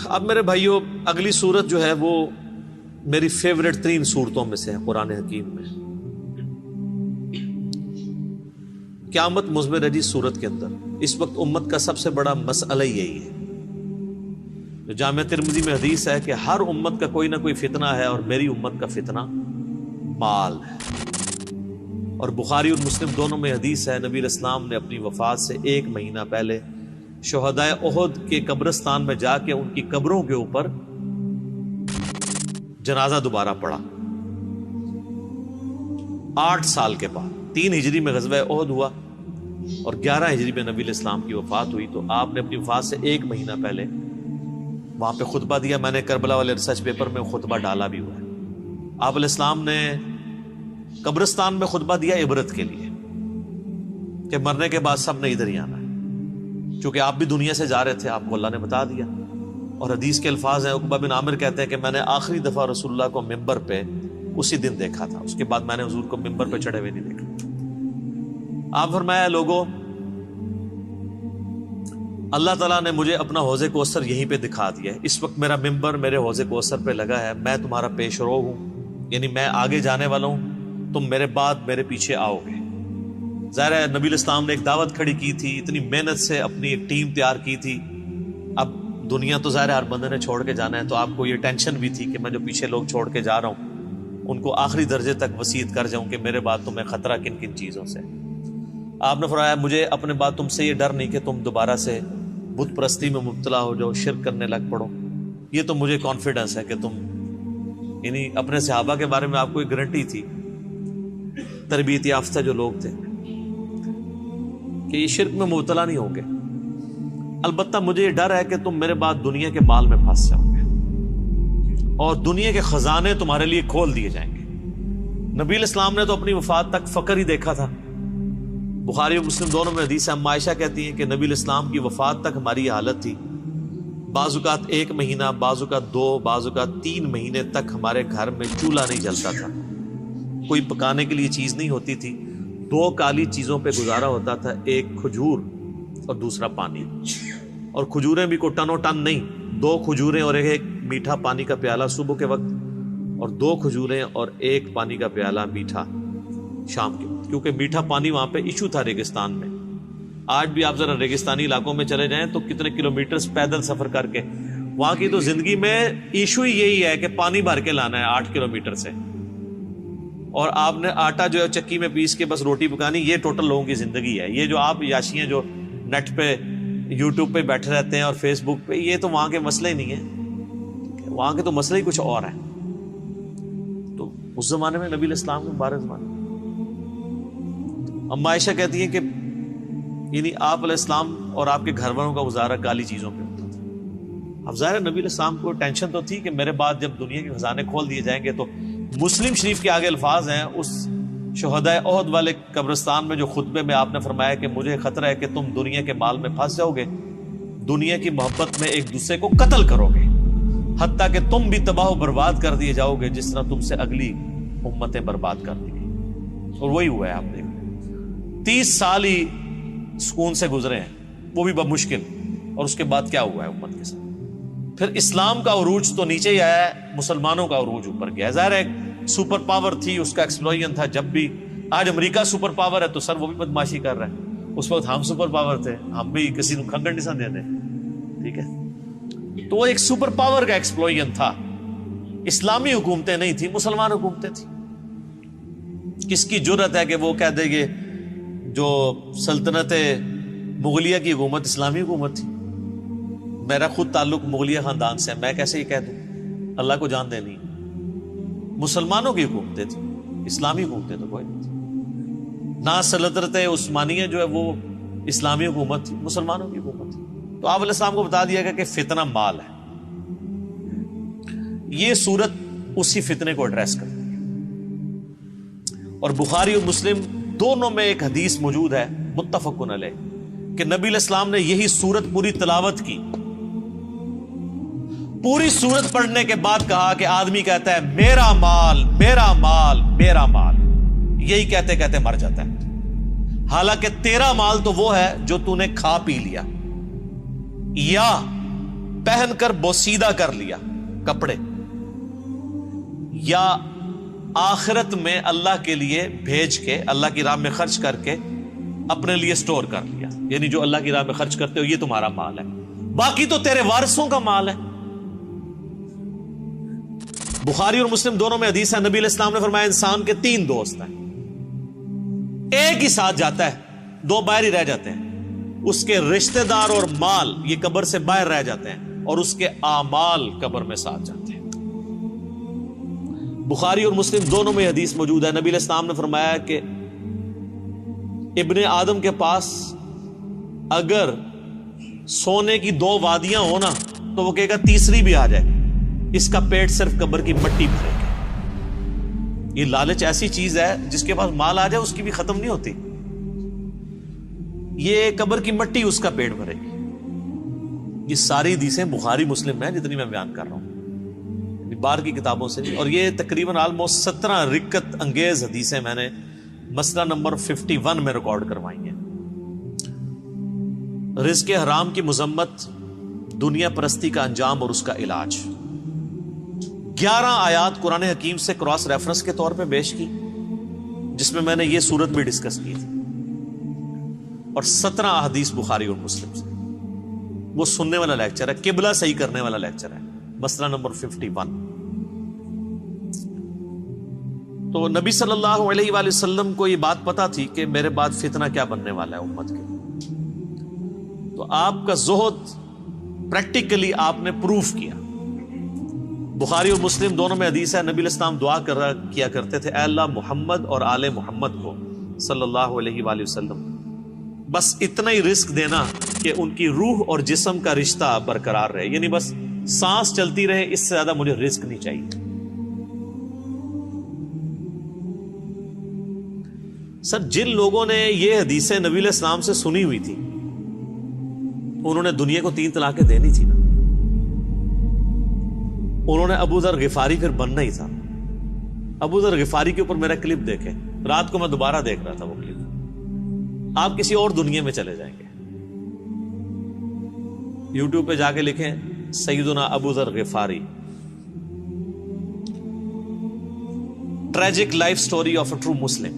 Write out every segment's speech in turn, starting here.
اب میرے بھائیوں، اگلی صورت جو ہے وہ میری فیوریٹ ترین صورتوں میں سے ہے قرآن حکیم میں. قیامت مضمر ہے جی صورت کے اندر. اس وقت امت کا سب سے بڑا مسئلہ یہی ہے. جو جامعہ ترمذی میں حدیث ہے کہ ہر امت کا کوئی نہ کوئی فتنہ ہے، اور میری امت کا فتنہ مال ہے. اور بخاری اور مسلم دونوں میں حدیث ہے، نبی علیہ السلام نے اپنی وفات سے 1 مہینہ پہلے شہدائے احد کے قبرستان میں جا کے ان کی قبروں کے اوپر جنازہ دوبارہ پڑھا. 8 سال کے بعد 3 ہجری میں غزوہ احد ہوا اور 11 ہجری میں نبی علیہ السلام کی وفات ہوئی. تو آپ نے اپنی وفات سے 1 مہینہ پہلے وہاں پہ خطبہ دیا. میں نے کربلا والے ریسرچ پیپر میں خطبہ ڈالا بھی ہوا ہے. آپ علیہ السلام نے قبرستان میں خطبہ دیا عبرت کے لیے کہ مرنے کے بعد سب نے ادھر ہی آنا ہے. چونکہ آپ بھی دنیا سے جا رہے تھے، آپ کو اللہ نے بتا دیا. اور حدیث کے الفاظ ہیں، عقبہ بن عامر کہتے ہیں کہ میں نے آخری دفعہ رسول اللہ کو ممبر پہ اسی دن دیکھا تھا. اس کے بعد میں نے حضور کو ممبر پہ چڑھے ہوئے نہیں دیکھا. آپ فرمایا لوگوں، اللہ تعالیٰ نے مجھے اپنا حوض کوثر یہیں پہ دکھا دیا ہے. اس وقت میرا ممبر میرے حوض کوثر پہ لگا ہے. میں تمہارا پیش رو ہوں، یعنی میں آگے جانے والا ہوں، تم میرے بعد میرے پیچھے آؤ گے. ظاہر ہے نبی علیہ السلام نے ایک دعوت کھڑی کی تھی، اتنی محنت سے اپنی ایک ٹیم تیار کی تھی. اب دنیا تو ظاہر ہر بندے نے چھوڑ کے جانا ہے، تو آپ کو یہ ٹینشن بھی تھی کہ میں جو پیچھے لوگ چھوڑ کے جا رہا ہوں ان کو آخری درجے تک وصیت کر جاؤں کہ میرے بعد تمہیں خطرہ کن کن چیزوں سے. آپ نے فرمایا مجھے اپنے بعد تم سے یہ ڈر نہیں کہ تم دوبارہ سے بت پرستی میں مبتلا ہو جاؤ، شرک کرنے لگ پڑو. یہ تو مجھے کانفیڈنس ہے کہ تم، یعنی اپنے صحابہ کے بارے میں آپ کو ایک گارنٹی تھی، تربیت یافتہ جو لوگ تھے، کہ یہ شرک میں مبتلا نہیں ہوں گے. البتہ مجھے یہ ڈر ہے کہ تم میرے بعد دنیا کے مال میں پھنس جاؤ گے اور دنیا کے خزانے تمہارے لیے کھول دیے جائیں گے. نبی علیہ السلام نے تو اپنی وفات تک فقر ہی دیکھا تھا. بخاری اور مسلم دونوں میں حدیث ہے، اما عائشہ کہتی ہیں کہ نبی علیہ السلام کی وفات تک ہماری یہ حالت تھی. بعض اوقات 1 مہینہ، بعض اوقات 2، بعض اوقات 3 مہینے تک ہمارے گھر میں چولہا نہیں جلتا تھا، کوئی پکانے کے لیے چیز نہیں ہوتی تھی. 2 کالی چیزوں پہ گزارا ہوتا تھا، ایک کھجور اور دوسرا پانی. اور کھجوریں بھی کو ٹن نہیں، 2 کھجوریں اور ایک میٹھا پانی کا پیالہ صبح کے وقت، اور 2 کھجوریں اور 1 پانی کا پیالہ میٹھا شام کے وقت. کیونکہ میٹھا پانی وہاں پہ ایشو تھا ریگستان میں. آج بھی آپ ذرا ریگستانی علاقوں میں چلے جائیں تو کتنے کلومیٹرز پیدل سفر کر کے، وہاں کی تو زندگی میں ایشو ہی یہی ہے کہ پانی بھر کے لانا ہے 8 کلومیٹر سے، اور آپ نے آٹا جو ہے چکی میں پیس کے بس روٹی پکانی. یہ ٹوٹل لوگوں کی زندگی ہے. یہ جو آپ یاشیاں جو نیٹ پہ یوٹیوب پہ بیٹھے رہتے ہیں اور فیس بک پہ، یہ تو وہاں کے مسئلے ہی نہیں ہیں. وہاں کے تو مسئلے ہی کچھ اور ہیں. تو اس زمانے میں نبی علیہ السلام کے مبارک زمانے، اما عائشہ کہتی ہیں کہ یعنی آپ علیہ السلام اور آپ کے گھر والوں کا گزارا کالی چیزوں پہ ہوتا تھا. اب ظاہر نبی علیہ السلام کو ٹینشن تو تھی کہ میرے بعد جب دنیا کے خزانے کھول دیے جائیں گے. تو مسلم شریف کے آگے الفاظ ہیں اس شہدائے احد والے قبرستان میں جو خطبے میں آپ نے فرمایا کہ مجھے خطرہ ہے کہ تم دنیا کے مال میں پھنس جاؤ گے، دنیا کی محبت میں ایک دوسرے کو قتل کرو گے، حتیٰ کہ تم بھی تباہ و برباد کر دیے جاؤ گے جس طرح تم سے اگلی امتیں برباد کر دی گئی. اور وہی ہوا ہے. آپ دیکھ 30 سال ہی سکون سے گزرے ہیں، وہ بھی بمشکل. اور اس کے بعد کیا ہوا ہے امت کے ساتھ؟ پھر اسلام کا عروج تو نیچے ہی آیا ہے، مسلمانوں کا عروج اوپر گیا. ظاہر ہے سپر پاور تھی، اس کا ایکسپلوژن تھا. جب بھی آج امریکہ سپر پاور ہے تو سر وہ بھی بدماشی کر رہا ہے. اس وقت ہم سپر پاور تھے، ہم بھی کسی کو کھنگڑ نہیں دے دیں، ٹھیک ہے. تو وہ ایک سپر پاور کا ایکسپلوژن تھا. اسلامی حکومتیں نہیں تھی، مسلمان حکومتیں تھیں. کس کی جرت ہے کہ وہ کہہ دے گے جو سلطنت مغلیہ کی حکومت اسلامی حکومت تھی؟ میرا خود تعلق مغلیہ خاندان سے ہے، میں کیسے یہ کہہ دوں؟ اللہ کو جان دینی. مسلمانوں کی حکومتیں تھیں، اسلامی حکومتیں تو کوئی نہیں تھی. نہ سلطنت عثمانیہ جو ہے وہ اسلامی حکومت تھی، مسلمانوں کی حکومت تھی. تو آپ علیہ السلام کو بتا دیا گیا کہ فتنہ مال ہے. یہ صورت اسی فتنے کو ایڈریس کرتی ہے. اور بخاری اور مسلم دونوں میں ایک حدیث موجود ہے متفقن علیہ کہ نبی علیہ السلام نے یہی صورت پوری تلاوت کی. پوری صورت پڑھنے کے بعد کہا کہ آدمی کہتا ہے میرا مال میرا مال میرا مال، یہی کہتے کہتے مر جاتا ہے. حالانکہ تیرا مال تو وہ ہے جو تو نے کھا پی لیا، یا پہن کر بوسیدہ کر لیا کپڑے، یا آخرت میں اللہ کے لیے بھیج کے اللہ کی راہ میں خرچ کر کے اپنے لیے سٹور کر لیا، یعنی جو اللہ کی راہ میں خرچ کرتے ہو یہ تمہارا مال ہے، باقی تو تیرے وارثوں کا مال ہے۔ بخاری اور مسلم دونوں میں حدیث ہے، نبی علیہ السلام نے فرمایا انسان کے 3 دوست ہیں، ایک ہی ساتھ جاتا ہے، 2 باہر ہی رہ جاتے ہیں، اس کے رشتہ دار اور مال یہ قبر سے باہر رہ جاتے ہیں، اور اس کے اعمال قبر میں ساتھ جاتے ہیں۔ بخاری اور مسلم دونوں میں حدیث موجود ہے، نبی علیہ السلام نے فرمایا کہ ابن آدم کے پاس اگر سونے کی 2 وادیاں ہو نا تو وہ کہے گا تیسری بھی آ جائے، اس کا پیٹ صرف قبر کی مٹی بھرے گا۔ یہ لالچ ایسی چیز ہے جس کے پاس مال آ جائے اس کی بھی ختم نہیں ہوتی، یہ قبر کی مٹی اس کا پیٹ بھرے گی۔ یہ ساری حدیثیں بخاری مسلم میں جتنی میں بیان کر رہا ہوں، باہر کی کتابوں سے، اور یہ تقریباً آلموسٹ 17 رکت انگیز حدیثیں میں نے مسئلہ نمبر 51 میں ریکارڈ کروائی ہیں۔ رزق حرام کی مذمت، دنیا پرستی کا انجام اور اس کا علاج۔ 11 آیات قرآن حکیم سے کراس ریفرنس کے طور پہ پیش کی، جس میں میں نے یہ صورت بھی ڈسکس کی تھی، اور 17 احادیث بخاری اور مسلم سے۔ وہ سننے والا لیکچر ہے، قبلہ صحیح کرنے والا لیکچر ہے، مسئلہ نمبر 51۔ تو نبی صلی اللہ علیہ وآلہ وسلم کو یہ بات پتا تھی کہ میرے بعد فتنہ کیا بننے والا ہے امت کے، تو آپ کا زہد پریکٹیکلی آپ نے پروف کیا۔ بخاری اور مسلم دونوں میں حدیث ہے، نبی علیہ السلام دعا کیا کرتے تھے، اے اللہ محمد اور آل محمد کو صلی اللہ علیہ وآلہ وسلم بس اتنا ہی رزق دینا کہ ان کی روح اور جسم کا رشتہ برقرار رہے، یعنی بس سانس چلتی رہے، اس سے زیادہ مجھے رزق نہیں چاہیے۔ سر جن لوگوں نے یہ حدیثیں نبی علیہ السلام سے سنی ہوئی تھی انہوں نے دنیا کو 3 طلاقیں دینی تھی نا، انہوں نے ابو ذر غفاری پھر بننا ہی تھا۔ ابو ذر غفاری کے اوپر میرا کلپ دیکھیں، رات کو میں دوبارہ دیکھ رہا تھا وہ کلپ، آپ کسی اور دنیا میں چلے جائیں گے۔ یوٹیوب پہ جا کے لکھیں سیدنا Abu Zar Ghifari, tragic life story of a true Muslim,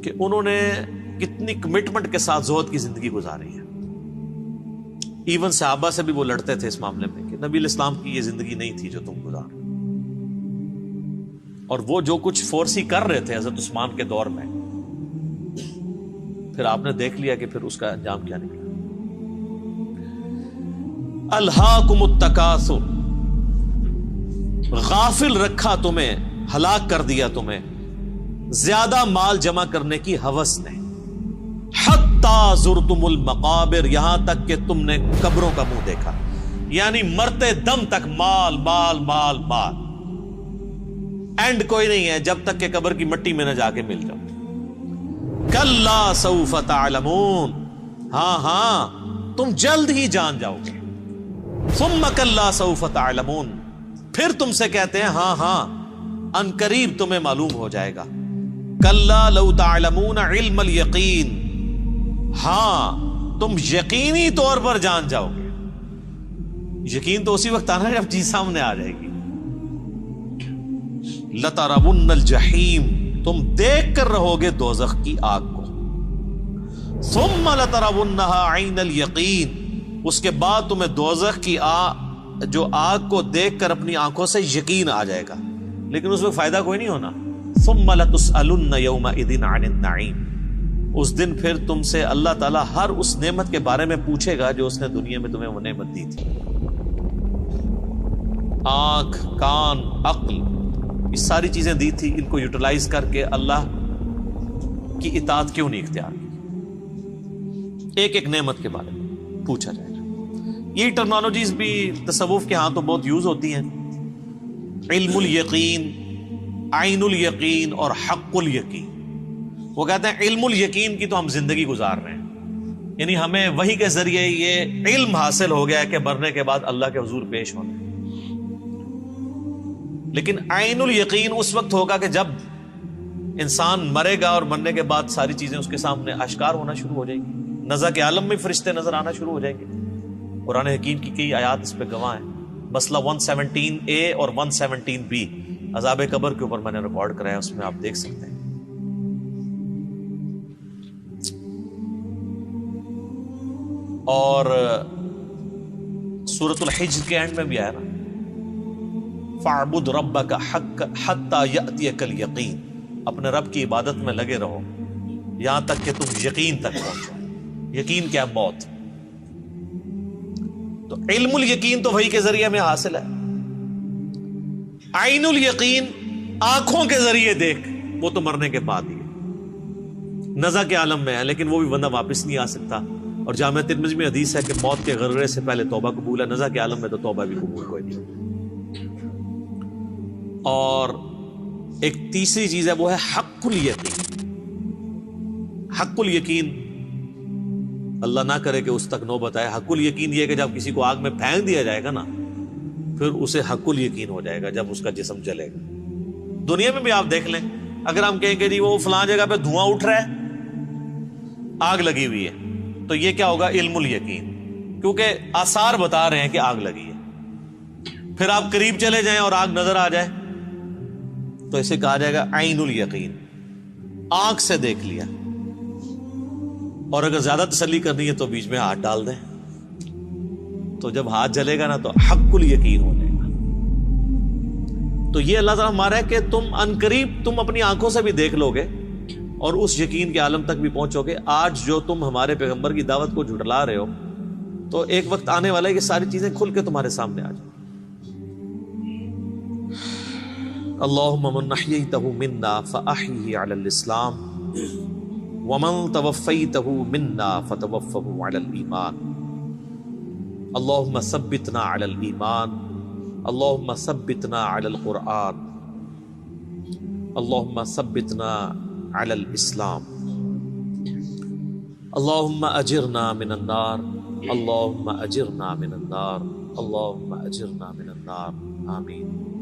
کہ انہوں نے کتنی کمٹمنٹ کے ساتھ زہد کی زندگی گزاری ہے۔ ایون صحابہ سے بھی وہ لڑتے تھے اس معاملے میں کہ نبی علیہ السلام کی یہ زندگی نہیں تھی جو تم گزار، اور وہ جو کچھ فورسی کر رہے تھے حضرت عثمان کے دور میں، پھر آپ نے دیکھ لیا کہ پھر اس کا انجام کیا نکلا۔ الہاکم التکاثر، غافل رکھا تمہیں، ہلاک کر دیا تمہیں زیادہ مال جمع کرنے کی ہوس نے، حتی زرتم المقابر، یہاں تک کہ تم نے قبروں کا منہ دیکھا، یعنی مرتے دم تک مال مال مال مال، اینڈ کوئی نہیں ہے جب تک کہ قبر کی مٹی میں نہ جا کے مل جاؤ۔ کلا سوف تعلمون، ہاں ہاں تم جلد ہی جان جاؤ گے۔ ثم کلا سوف تعلمون، پھر تم سے کہتے ہیں ہاں ہاں ان قریب تمہیں معلوم ہو جائے گا۔ کلا لو تعلمون علم الیقین، ہاں تم یقینی طور پر جان جاؤ گے۔ یقین تو اسی وقت آنا جب چیز سامنے آ جائے گی۔ لترون الجحیم، تم دیکھ کر رہو گے دوزخ کی آگ کو۔ ثم لترونها عین الیقین، اس کے بعد تمہیں دوزخ کی جو آگ کو دیکھ کر اپنی آنکھوں سے یقین آ جائے گا، لیکن اس میں فائدہ کوئی نہیں ہونا۔ ثم لتسألن یومئذ عن النعیم، اس دن پھر تم سے اللہ تعالیٰ ہر اس نعمت کے بارے میں پوچھے گا جو اس نے دنیا میں تمہیں وہ نعمت دی تھی۔ آنکھ، کان، عقل، یہ ساری چیزیں دی تھی، ان کو یوٹیلائز کر کے اللہ کی اطاعت کیوں نہیں اختیار کی؟ ایک ایک نعمت کے بارے میں پوچھا جائے گا۔ یہ ٹرمنالوجیز بھی تصوف کے ہاں تو بہت یوز ہوتی ہیں، علم الیقین، عین الیقین اور حق الیقین۔ وہ کہتے ہیں علم الیقین کی تو ہم زندگی گزار رہے ہیں، یعنی ہمیں وحی کے ذریعے یہ علم حاصل ہو گیا ہے کہ مرنے کے بعد اللہ کے حضور پیش ہونا ہے، لیکن عین الیقین اس وقت ہوگا کہ جب انسان مرے گا اور مرنے کے بعد ساری چیزیں اس کے سامنے آشکار ہونا شروع ہو جائیں گی، نزا کے عالم میں فرشتے نظر آنا شروع ہو جائیں گے، قرآن حکیم کی کئی آیات اس پہ گواہ ہیں. مسئلہ 117A اور 117B عذاب قبر کے اوپر میں نے ریکارڈ کرایا، اس میں آپ دیکھ سکتے ہیں. اور سورۃ الحجر کے اینڈ میں بھی آیا نا، فَاعْبُدْ رَبَّكَ حَتَّى يَأْتِيَكَ الْيَقِينُ، اپنے رب کی عبادت میں لگے رہو یہاں تک کہ تم یقین تک پہنچو. یقین کیا؟ موت. تو علم الیقین تو وحی کے ذریعے میں حاصل ہے. عین الیقین آنکھوں کے ذریعے دیکھ، وہ تو مرنے کے بعد ہی ہے، نزع کے عالم میں ہے، لیکن وہ بھی بندہ واپس نہیں آ سکتا. اور جامعہ ترمذی میں حدیث ہے کہ موت کے غرغرے سے پہلے توبہ قبول ہے، نزع کے عالم میں تو توبہ بھی قبول کوئی نہیں. اور ایک تیسری چیز ہے، وہ ہے حق الیقین. حق الیقین اللہ نہ کرے کہ اس تک نوبت آئے. حق الیقین یہ کہ جب کسی کو آگ میں پھینک دیا جائے گا نا، پھر اسے حق الیقین ہو جائے گا جب اس کا جسم جلے گا. دنیا میں بھی آپ دیکھ لیں، اگر ہم کہیں کہ جی وہ فلاں جگہ پہ دھواں اٹھ رہا ہے، آگ لگی ہوئی ہے، تو یہ کیا ہوگا؟ علم الیقین، کیونکہ آثار بتا رہے ہیں کہ آگ لگی ہے. پھر آپ قریب چلے جائیں اور آگ نظر آ جائے تو اسے کہا جائے گا عین الیقین، آنکھ سے دیکھ لیا. اور اگر زیادہ تسلی کرنی ہے تو بیچ میں ہاتھ ڈال دیں، تو جب ہاتھ جلے گا نا تو حق الیقین ہو جائے گا. تو یہ اللہ تعالیٰ ہمارا ہے کہ تم عنقریب تم اپنی آنکھوں سے بھی دیکھ لو گے اور اس یقین کے عالم تک بھی پہنچو گے. آج جو تم ہمارے پیغمبر کی دعوت کو جھٹلا رہے ہو، تو ایک وقت آنے والا ہے کہ ساری چیزیں کھل کے تمہارے سامنے آ جائیں. اللہم من احییتہ منا فاحیہ علی الاسلام ومن توفیتہ منا فتوفہ علی الایمان. اللہم ثبتنا علی الایمان، اللہم ثبتنا علی القرآن، اللہم ثبتنا علی الاسلام. اللہم اجرنا من النار، اللہم اجرنا من النار، اللہم اجرنا من النار. آمین.